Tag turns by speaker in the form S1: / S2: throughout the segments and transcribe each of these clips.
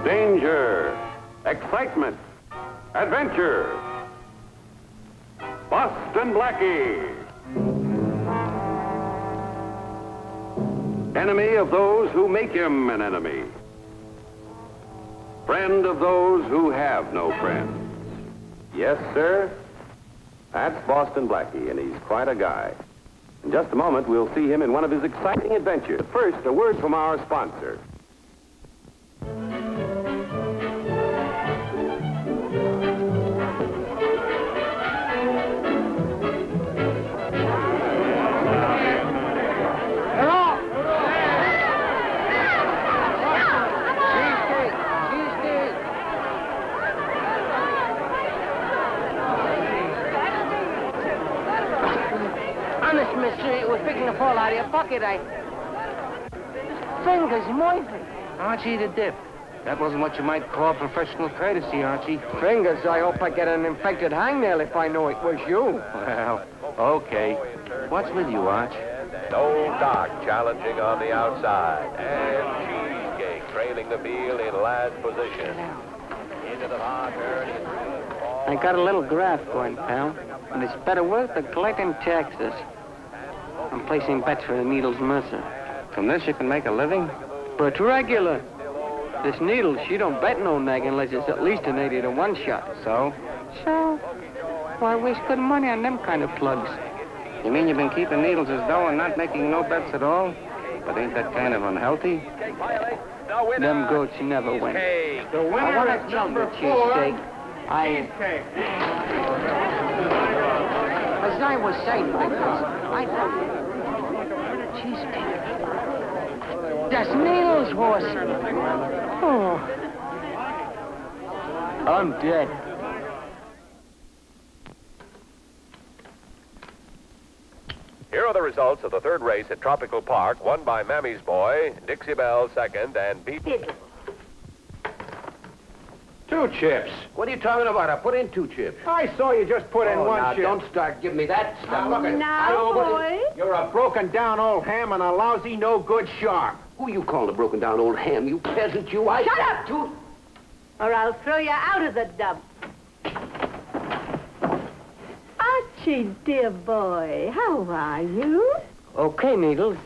S1: danger, excitement, adventure. Boston Blackie. Enemy of those who make him an enemy. Friend of those who have no friends. Yes, sir. That's Boston Blackie, and he's quite a guy. In just a moment, we'll see him in one of his exciting adventures. First, a word from our sponsor.
S2: Honest, mister, it was picking to fall out of your pocket. Fingers moistened.
S3: Archie, the dip. That wasn't what you might call professional courtesy, Archie.
S2: Fingers, I hope I get an infected hangnail if I know it was you.
S3: Well, okay. What's with you, Arch?
S4: Old Doc challenging on the outside. And Cheesecake trailing the field in last position. Into the marker.
S2: I got a little graft going, pal. And it's better worth than collecting taxes. I'm placing bets for the Needles Mercer.
S3: From this you can make a living?
S2: But regular. This Needles, she don't bet no nag unless it's at least an 80 to 1 shot.
S3: So?
S2: So? Why waste good money on them kind of plugs?
S3: You mean you've been keeping Needles as though and not making no bets at all? But ain't that kind of unhealthy?
S2: Them goats never win.
S5: The winner
S2: I want
S5: is
S2: a chunk
S5: number
S2: of
S5: 4.
S2: cheesesteak. As I was saying, I thought cheesesteak. That's Needles' horse. Oh. I'm dead.
S4: Here are the results of the third race at Tropical Park, won by Mammy's Boy, Dixie Belle second, and Beat.
S5: 2 chips.
S1: What are you talking about? I put in 2 chips.
S5: I saw you just put in 1
S1: now,
S5: chip.
S1: don't start giving me that stuff. Look at
S6: Now, boy.
S5: You're a broken-down old ham and a lousy, no-good shark.
S1: Who you calling a broken-down old ham? You peasant, you.
S6: Shut up! Or I'll throw you out of the dump. Archie, dear boy, how are you?
S2: Okay, Needles.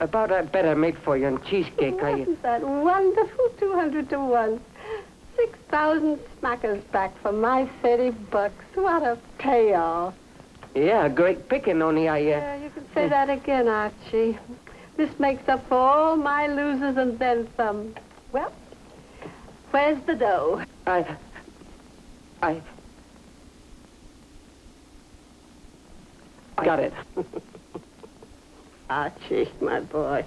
S2: About that bet I made for you on cheesecake,
S6: Wasn't that wonderful? 200 to 1. 6,000 smackers back for my $30. What a payoff.
S2: Yeah, great picking, only
S6: Yeah, you can say that again, Archie. This makes up for all my losers and then some. Well, where's the dough?
S2: I got it.
S6: Archie, my boy,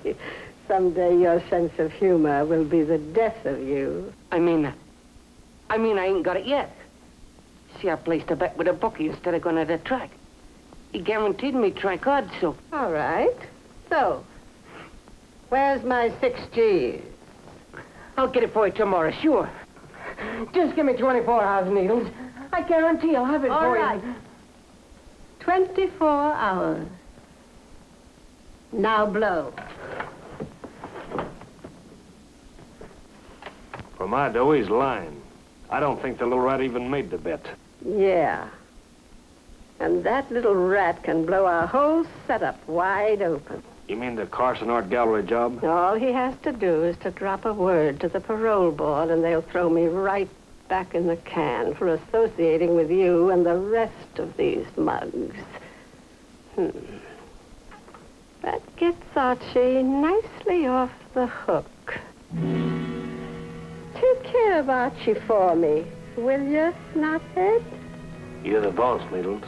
S6: someday your sense of humor will be the death of you.
S2: I mean, I ain't got it yet. See, I placed a bet with a bookie instead of going to the track. He guaranteed me track odds, so...
S6: All right. So, where's my 6 G's?
S2: I'll get it for you tomorrow, sure. Just give me 24 hours, Needles. I guarantee I'll have it
S6: All
S2: for
S6: right.
S2: you.
S6: 24 hours. Now blow.
S7: For my dough, he's lying. I don't think the little rat even made the bet.
S6: Yeah. And that little rat can blow our whole setup wide open.
S7: You mean the Carson Art Gallery job?
S6: All he has to do is to drop a word to the parole board, and they'll throw me right back in the can for associating with you and the rest of these mugs. That gets Archie nicely off the hook. Take care of Archie for me, will you, Snothead?
S7: You're the boss, Needles.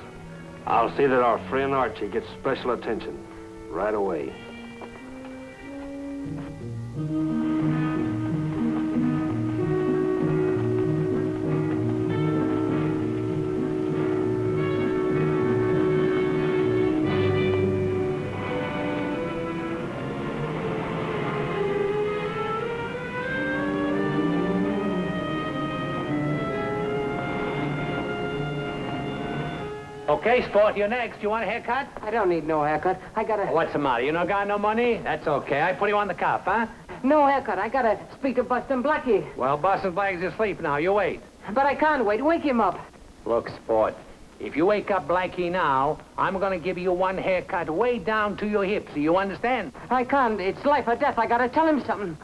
S7: I'll see that our friend Archie gets special attention right away.
S5: Okay, sport, you're next. You want a haircut?
S2: I don't need no haircut. I got a...
S5: What's the matter? You no got no money? That's okay. I put you on the cop, huh?
S2: No haircut. I gotta speak to Boston Blackie.
S5: Well, Boston Blackie's asleep now. You wait.
S2: But I can't wait. Wake him up.
S5: Look, sport, if you wake up Blackie now, I'm gonna give you one haircut way down to your hips. Do you understand?
S2: I can't. It's life or death. I gotta tell him something.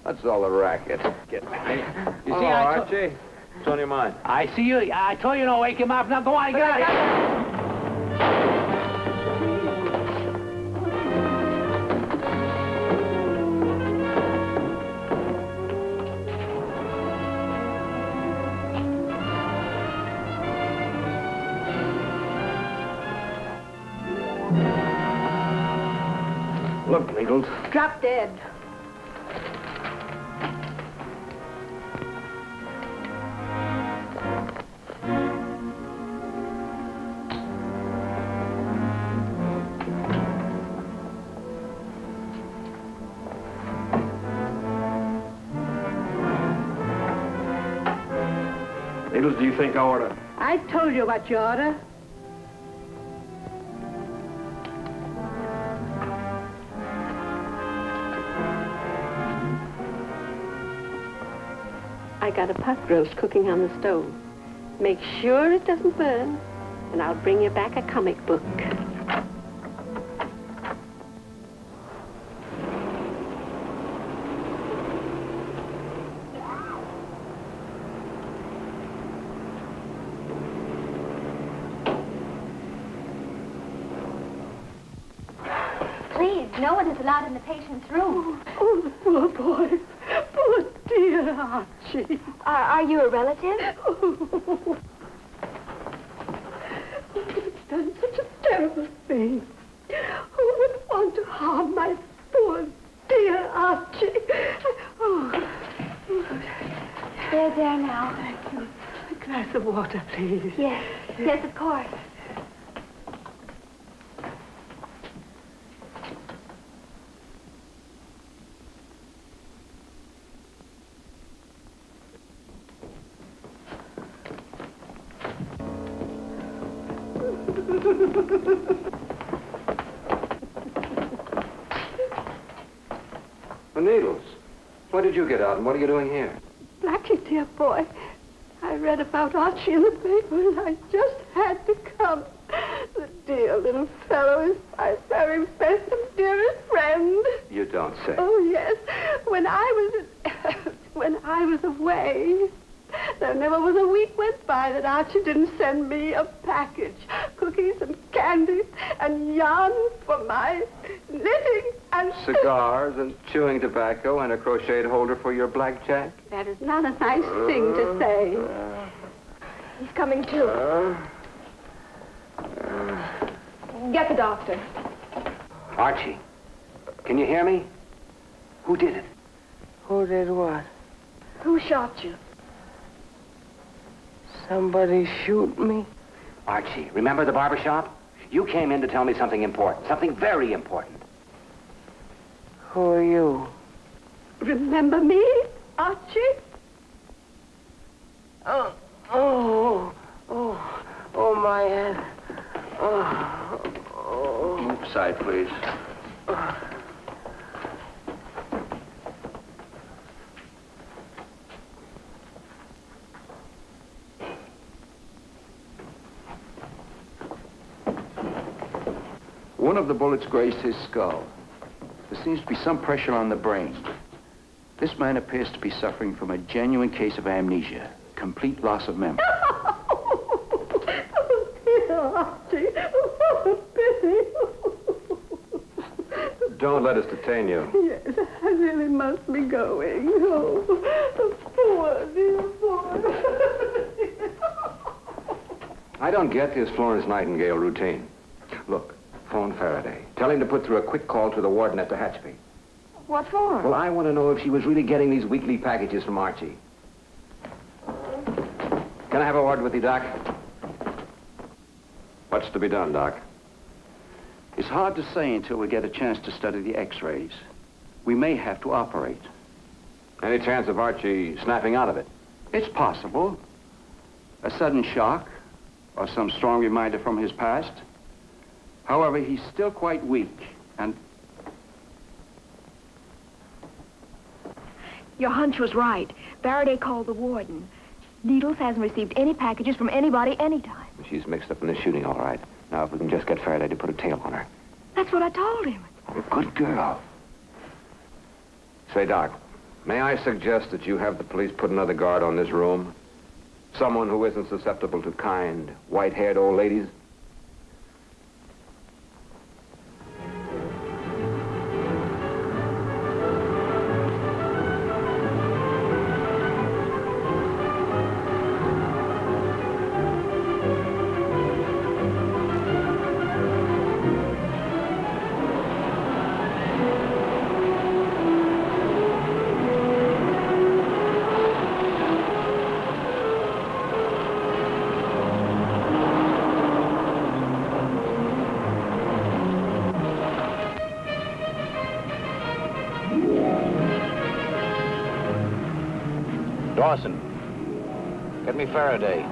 S1: That's all the racket. Get me.
S5: You see,
S1: Archie, what's on your mind?
S5: I see you. I told you to wake him up. Now go on, get out of here.
S7: Look, Needles.
S6: Drop dead.
S7: Needles, do you think I ought to...
S6: I told you what you oughta. I got a pot roast cooking on the stove. Make sure it doesn't burn, and I'll bring you back a comic book.
S8: Please, no one is allowed in the patient's room.
S6: Oh, the poor boy. Poor dear Archie.
S8: Are you a relative?
S6: Oh, it's done such a terrible thing. Who would want to harm my poor dear Archie? Oh.
S8: They're there now.
S6: Thank you. A glass of water, please.
S8: Yes, yes, of course.
S1: The Needles. When did you get out, and what are you doing here?
S6: Blackie, dear boy, I read about Archie in the paper, and I just had to come. The dear little fellow is my very best and dearest friend.
S1: You don't say.
S6: Oh, yes. When I was away, there never was a week went by that Archie didn't send me a package. Cookies and candies and yarn for my knitting and...
S1: Cigars and chewing tobacco and a crocheted holder for your blackjack?
S6: That is not a nice thing to say.
S8: He's coming too. Get the doctor.
S3: Archie, can you hear me? Who did it?
S2: Who did what?
S8: Who shot you?
S2: Somebody shoot me?
S3: Archie, remember the barber shop? You came in to tell me something important, something very important.
S2: Who are you?
S6: Remember me, Archie?
S2: Oh, my head.
S1: Move aside, please.
S9: One of the bullets grazed his skull. There seems to be some pressure on the brain. This man appears to be suffering from a genuine case of amnesia, complete loss of memory.
S6: Oh, dear Archie. Oh, pity.
S1: Don't let us detain you.
S6: Yes, I really must be going. Oh, poor dear boy.
S1: I don't get this Florence Nightingale routine. Look, phone Faraday. Tell him to put through a quick call to the warden at the Hatchby.
S8: What for?
S1: Well, I want to know if she was really getting these weekly packages from Archie. Can I have a word with you, Doc? What's to be done, Doc?
S9: It's hard to say until we get a chance to study the x-rays. We may have to operate.
S1: Any chance of Archie snapping out of it?
S9: It's possible. A sudden shock, or some strong reminder from his past. However, he's still quite weak, and...
S8: Your hunch was right. Faraday called the warden. Needles hasn't received any packages from anybody anytime.
S3: She's mixed up in the shooting, all right. Now, if we can just get Faraday to put a tail on her.
S8: That's what I told him.
S3: A good girl. Say, Doc, may I suggest that you have the police put another guard on this room? Someone who isn't susceptible to kind, white-haired old ladies?
S10: Dawson, get me Faraday.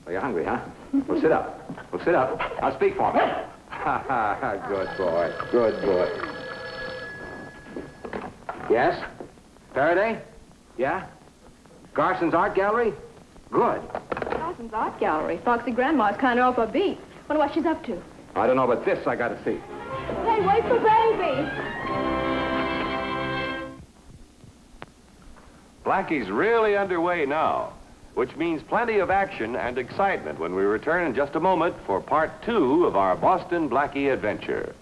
S3: Are you hungry, huh? Well, sit up. Well, sit up. Now speak for me. Good boy. Good boy. Yes? Faraday? Yeah? Garson's Art Gallery? Good.
S8: Dawson's Art Gallery. Foxy Grandma's kind of off her beat. Wonder what she's up to.
S3: I don't know, but this I got to see.
S8: Hey, wait for baby.
S1: Blackie's really underway now, which means plenty of action and excitement when we return in just a moment for part 2 of our Boston Blackie adventure.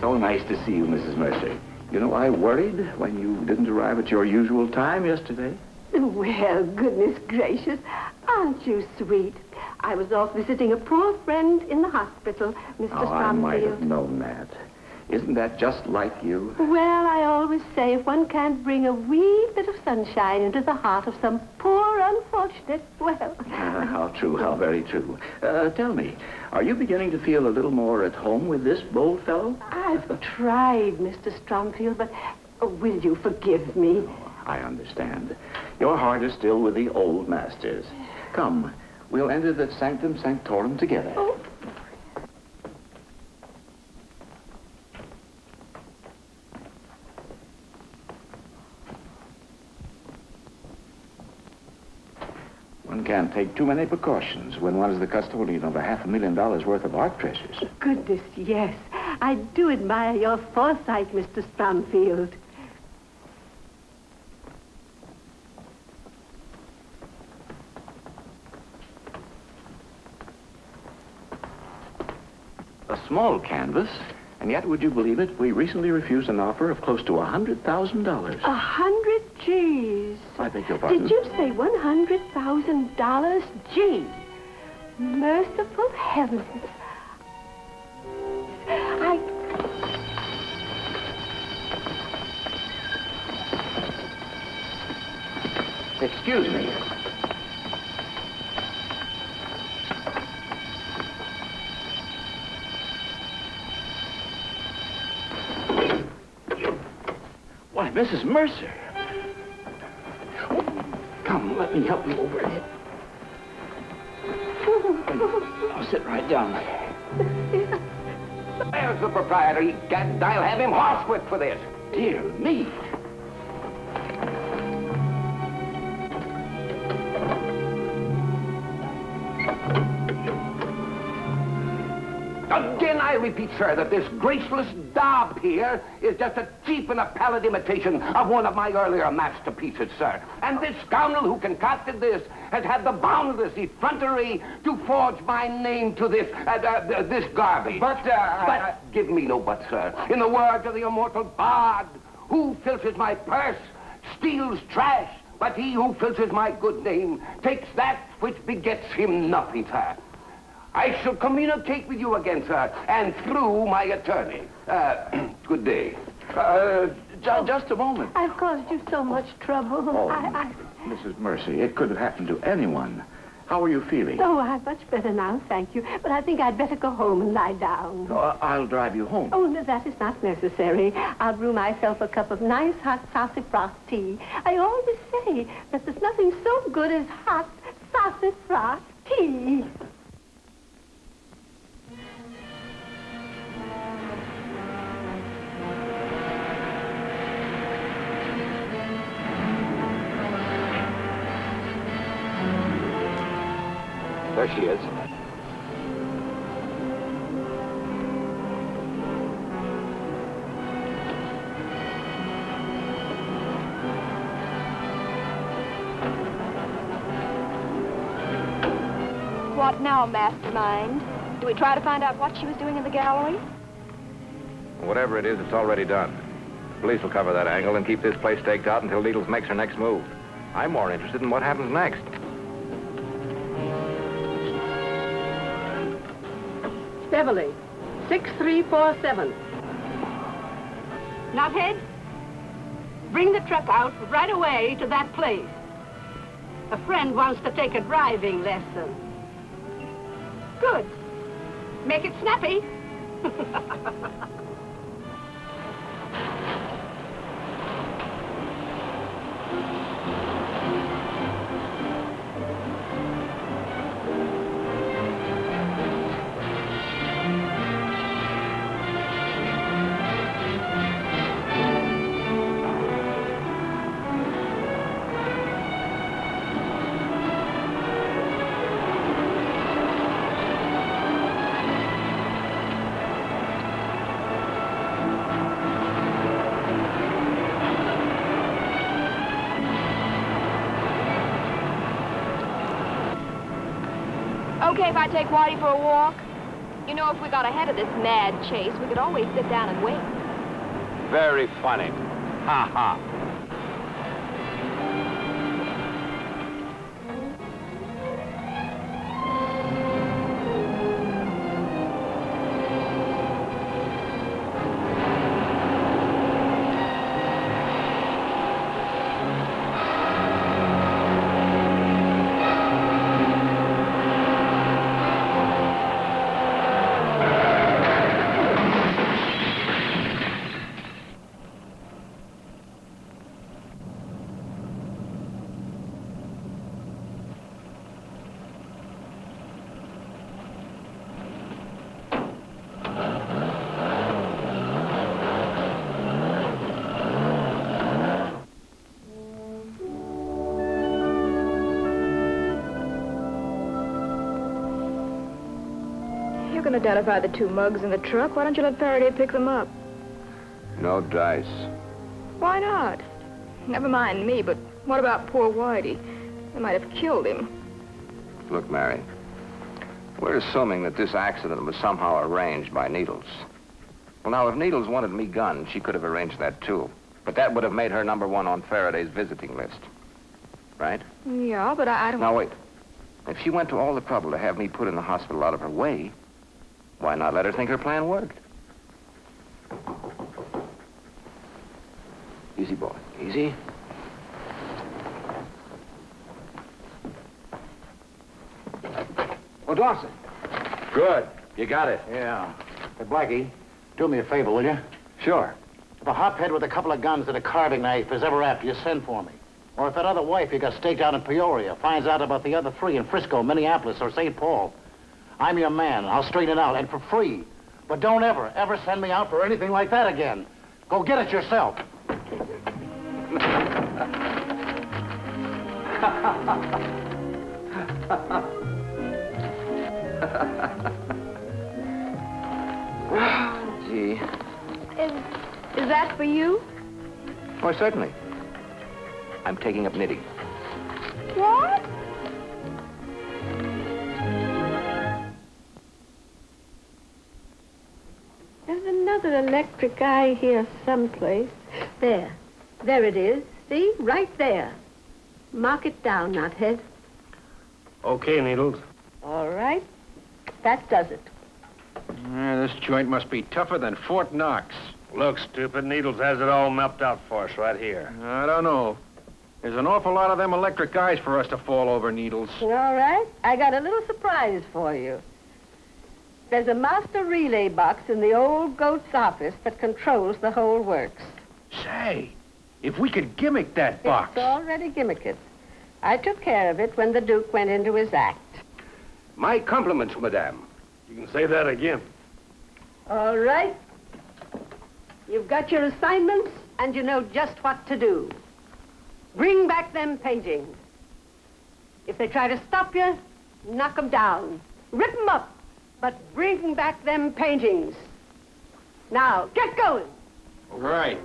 S9: So nice to see you, Mrs. Mercer. You know, I worried when you didn't arrive at your usual time yesterday.
S6: Well, goodness gracious, aren't you sweet? I was off visiting a poor friend in the hospital, Mr.
S9: Oh, I might have
S6: Stromfield.
S9: known that. Isn't that just like you?
S6: Well, I always say if one can't bring a wee bit of sunshine into the heart of some poor unfortunate, well...
S9: How true, how very true. Tell me, are you beginning to feel a little more at home with this bold fellow?
S6: I've tried, Mr. Stromfield, but will you forgive me?
S9: I understand. Your heart is still with the old masters. Come, we'll enter the sanctum sanctorum together.
S6: Oh.
S9: One can't take too many precautions when one is the custodian of $500,000 worth of art treasures.
S6: Goodness, yes. I do admire your foresight, Mr. Stromfield.
S9: A small canvas, and yet, would you believe it, we recently refused an offer of close to $100,000.
S6: 100 G's.
S9: I beg your pardon?
S6: Did you say $100,000? Gee, merciful heavens.
S9: Excuse me. Why, Mrs. Mercer. Come, let me help you over here. I'll sit right down.
S3: There's the proprietor. I'll have him horsewhipped for this.
S9: Dear me.
S3: Again, I repeat, sir, that this graceless daub here is just a cheap and a pallid imitation of one of my earlier masterpieces, sir. And this scoundrel who concocted this has had the boundless effrontery to forge my name to this, this garbage. But give me no but, sir. In the words of the immortal bard, who filches my purse steals trash, but he who filches my good name takes that which begets him nothing, sir. I shall communicate with you again, sir, and through my attorney. Good day.
S9: Just a moment.
S6: I've caused you so much trouble.
S9: Oh, Mrs. Mercy, it could have happened to anyone. How are you feeling?
S6: Oh, I'm much better now, thank you. But I think I'd better go home and lie down.
S9: Oh, I'll drive you home.
S6: Oh, no, that is not necessary. I'll brew myself a cup of nice hot sassafras tea. I always say that there's nothing so good as hot sassafras tea.
S10: There she is.
S8: What now, Mastermind? Do we try to find out what she was doing in the gallery?
S10: Whatever it is, it's already done. The police will cover that angle and keep this place staked out until Needles makes her next move. I'm more interested in what happens next.
S6: Beverly, 6347. Knothead, bring the truck out right away to that place. A friend wants to take a driving lesson. Good. Make it snappy.
S8: Okay if I take Whitey for a walk? You know, if we got ahead of this mad chase, we could always sit down and wait.
S10: Very funny. Ha ha.
S8: You can identify the two mugs in the truck. Why don't you let Faraday pick them up?
S9: No dice.
S8: Why not? Never mind me, but what about poor Whitey? They might have killed him.
S10: Look, Mary, we're assuming that this accident was somehow arranged by Needles. Well, now, if Needles wanted me gunned, she could have arranged that, too. But that would have made her #1 on Faraday's visiting list. Right?
S8: Yeah, but I don't...
S10: Now, wait. If she went to all the trouble to have me put in the hospital out of her way, why not let her think her plan worked? Easy, boy. Easy.
S3: Oh, Dawson.
S10: Good. You got it.
S11: Yeah. Hey, Blackie, do me a favor, will you?
S10: Sure.
S11: If a hophead with a couple of guns and a carving knife is ever after you, send for me. Or if that other wife you got staked out in Peoria finds out about the other 3 in Frisco, Minneapolis, or St. Paul, I'm your man. I'll straighten it out, and for free. But don't ever send me out for anything like that again. Go get it yourself.
S10: Gee.
S8: Is that for you?
S10: Oh, certainly. I'm taking up knitting.
S8: What?
S6: There's another electric eye here someplace. There. There it is. See? Right there. Mark it down, Knothead.
S7: Okay, Needles.
S6: All right. That does it.
S5: This joint must be tougher than Fort Knox.
S7: Look, stupid, Needles has it all mapped out for us right here.
S5: I don't know.
S7: There's an awful lot of them electric eyes for us to fall over, Needles.
S6: All right. I got a little surprise for you. There's a master relay box in the old goat's office that controls the whole works.
S7: Say, if we could gimmick that box.
S6: It's already gimmicked. I took care of it when the Duke went into his act.
S3: My compliments, madame.
S7: You can say that again.
S6: All right. You've got your assignments, and you know just what to do. Bring back them paintings. If they try to stop you, knock them down. Rip them up. But bring back them paintings. Now, get going.
S7: All right.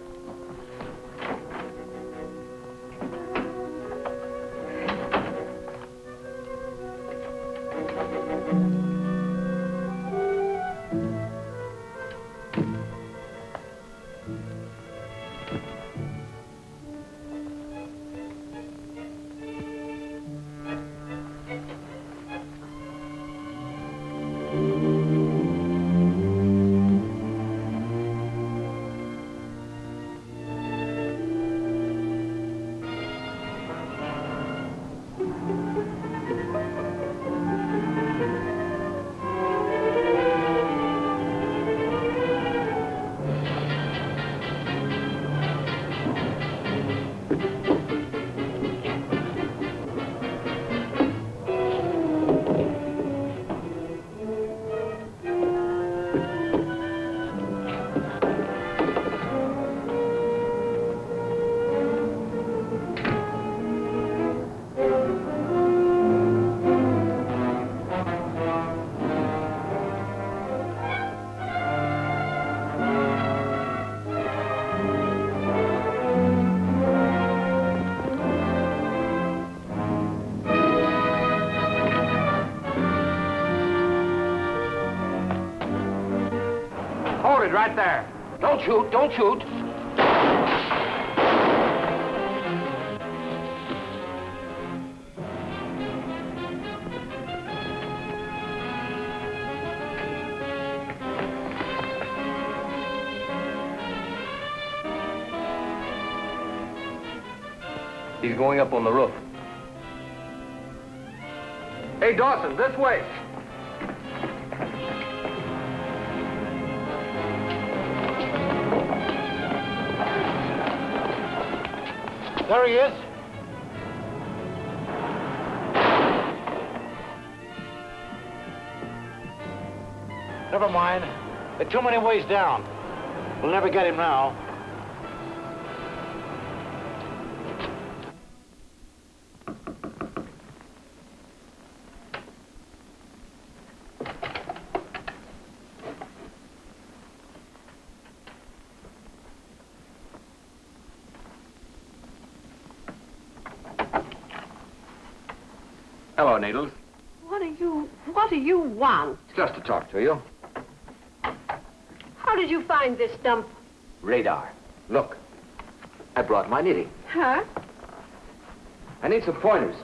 S3: Hold it right there. Don't shoot, don't shoot.
S10: He's going up on the roof.
S7: Hey, Dawson, this way.
S11: There he is. Never mind. There are too many ways down. We'll never get him now.
S10: Hello, Needles.
S6: What do you want?
S10: Just to talk to you.
S6: How did you find this dump?
S10: Radar. Look, I brought my knitting.
S6: Huh?
S10: I need some pointers.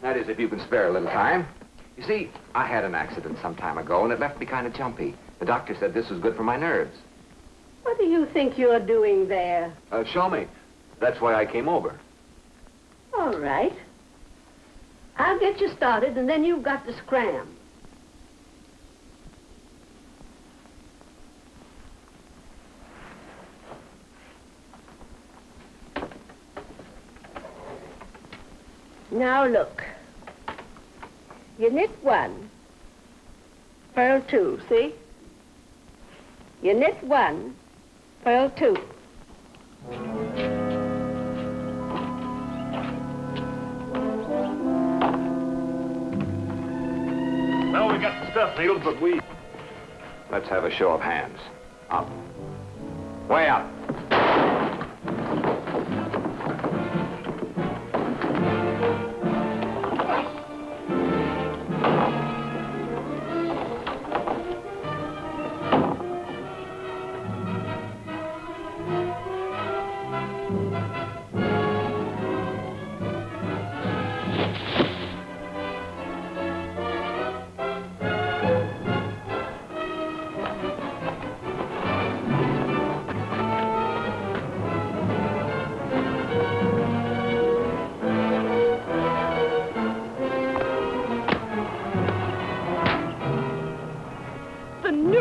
S10: That is, if you can spare a little time. You see, I had an accident some time ago, and it left me kind of jumpy. The doctor said this was good for my nerves.
S6: What do you think you're doing there?
S10: Show me. That's why I came over.
S6: All right. I'll get you started, and then you've got to scram. Now look. You knit one, purl two, see? You knit one, purl two.
S7: Well, we got the stuff, Needles, but we...
S10: Let's have a show of hands. Up. Way up.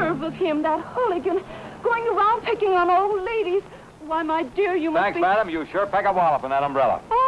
S6: nerve of him, that hooligan, going around picking on old ladies. Why, my dear, you must
S12: Thanks,
S6: be...
S12: madam. You sure pack a wallop in that umbrella.
S6: Oh,